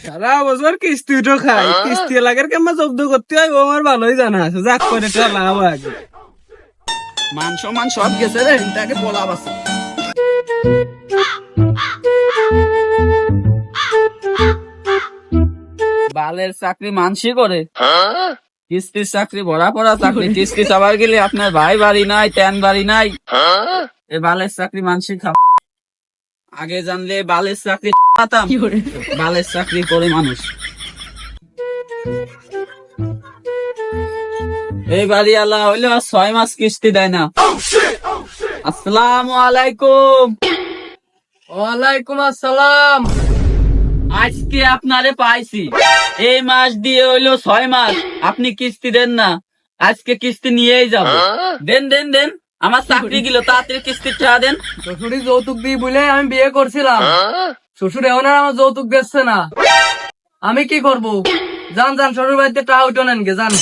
সারা বছর কিস্তি উঠো খাই, কিস্তি এলাকার কেমন জব্দ করতে হয় ও আমার ভালোই জানা আছে। যাক করে লাভ আগে মান সম্মান সব গেছে রে, এটাকে বলা বাসা। বালের চাকরি মানসি করে, কিস্তির চাকরি ভরা পড়া চাকরি, কিস্তি চাবার গেলে আপনার ভাই বাড়ি নাই, ট্যান বাড়ি নাই, এ বালের চাকরি মানসি খাব। আগে জানলে বালের চাকরি পাতাম, বালের চাকরি করে মানুষ। এই বাড়ি আল্লাহ হইলো 6 মাস কিস্তি দেয় না। আসসালামু আলাইকুম। ওয়ালাইকুম আসসালাম। আজকে আপনারে পাইছি, এই মাস দিয়ে হইলো 6 মাস, আপনি কিস্তি দেন না। আজকে কিস্তি নিয়েই যাব। দেন দেন দেন, আমার চাকরি গেল, তাড়াতাড়ি কিস্তির টাকা দেন। শ্বশুরি যৌতুক দিই বলে আমি বিয়ে করছিলাম, শ্বশুর এখন আর আমার যৌতুক দিচ্ছে না, আমি কি করব? যান যান শ্বশুর বাড়িতে টাকা উঠো নেন গে যান।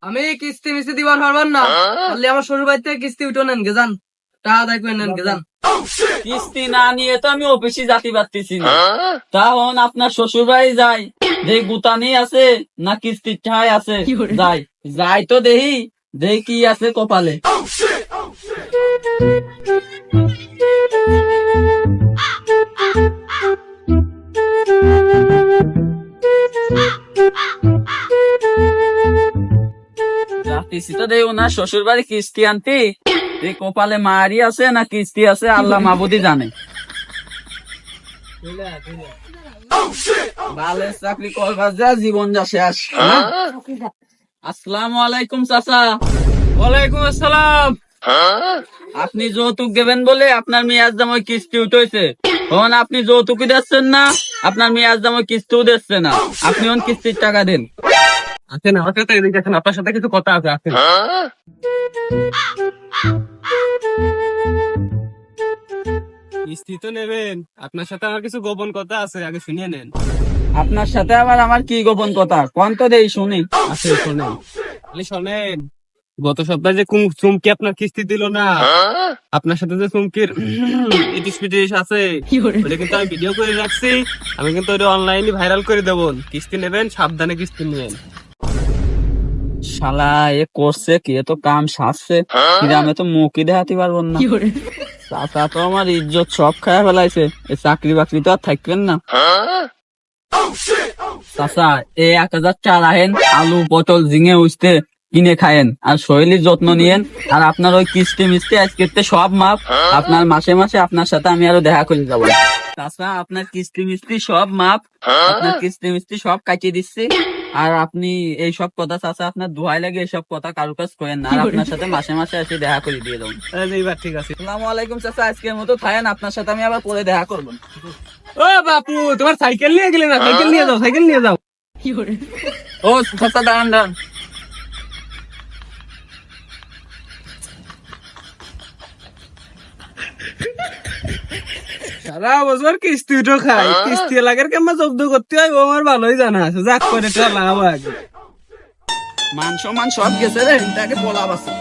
আমি কিস্তি মিস্তি দিবার পারবেন না, তাহলে আমার শ্বশুর বাড়িতে কিস্তি উঠো নেন গে যান, টাকা আদায় করে নেন গে যান। কিস্তি না নিয়ে তো আমি অফিসে যাতে পারতেছি না। তখন আপনার শ্বশুর বাড়ি যাই, যে গুতানি আছে না কিস্তির ঠাই আছে, যাই যাই তো দেহি দেহি কি আছে কপালে। যাতেছি তো দেই ওনার শ্বশুর বাড়ি কিস্তি আনতে, এই কপালে মারি আছে না কিস্তি আছে আল্লাহ মাবুদি জানে। বালের চাকরি করবার যা জীবন যা শেষ। আসসালামু আলাইকুম চাচা। ওয়ালাইকুম আসসালাম। আপনি যৌতুক দেবেন বলে আপনার মেয়াজ জামাই কিস্তি উঠেছে, তখন আপনি যৌতুকই দিচ্ছেন না, আপনার মেয়াজ জামাই কিস্তিও দিচ্ছে না। আপনি ওন কিস্তির টাকা দেন। আছেন আমার সাথে এদিকে আছেন, আপনার সাথে কিছু কথা আছে, আছেন। কিস্তি তো নেবেন, আপনার সাথে আমার কিছু গোপন কথা আছে, আগে শুনিয়ে নেন। আপনার সাথে আবার আমার কি গোপন কথা, কোন তো দেই শুনি। আছে শোনেন, খালি শোনেন। গত সপ্তাহে যে চুমকি আপনার কিস্তি দিল না, আপনার সাথে যে চুমকির ইটিস পিটিস আছে, ওটা কিন্তু আমি ভিডিও করে রাখছি, আমি কিন্তু ওটা অনলাইনে ভাইরাল করে দেবো। কিস্তি নেবেন, সাবধানে কিস্তি নেবেন। শালা এ করছে কি, এ তো কাম সারছে, গ্রামে তো মুখই দেখাতে পারবো না। চাচা তো আমার ইজ্জত সব খায় ফেলাইছে, এই চাকরি বাকরি তো আর থাকবেন না। চাচা এই 1000 চাল আহেন, আলু পটল ঝিঙে উঠতে কিনে খায়েন, আর শরীরের যত্ন নিয়েন। আর আপনার ওই কিস্তি মিস্তি আজকে সব মাপ, আপনার মাসে মাসে আপনার সাথে আমি আরো দেখা করে যাবো। চাচা আপনার কিস্তি মিস্তি সব মাপ, আপনার কিস্তি মিস্তি সব কাটিয়ে দিচ্ছি। আর আপনি এই সব কথা চাচা আপনার দোহাই লাগে এইসব কথা কারো কাজ করেন না, আর আপনার সাথে মাসে মাসে এসে দেখা করে দিয়ে দেবো। এইবার ঠিক আছে। আসসালামু আলাইকুম চাচা, আজকের মতো থাকেন, আপনার সাথে আমি আবার পরে দেখা করবো। ও বাপু, তোমার সাইকেল নিয়ে গেলে না, সাইকেল নিয়ে যাও, সাইকেল নিয়ে যাও। ও চাচা দাঁড়ান দাঁড়ান। সারা বছর কিস্তি উঠো খাই, কিস্তি এলাকার কেমন জব্দ করতে হয় ও আমার ভালোই জানা আছে। যাক করে লাভ আগে মান সম্মান সব গেছে রে, এটাকে বলা বাসা।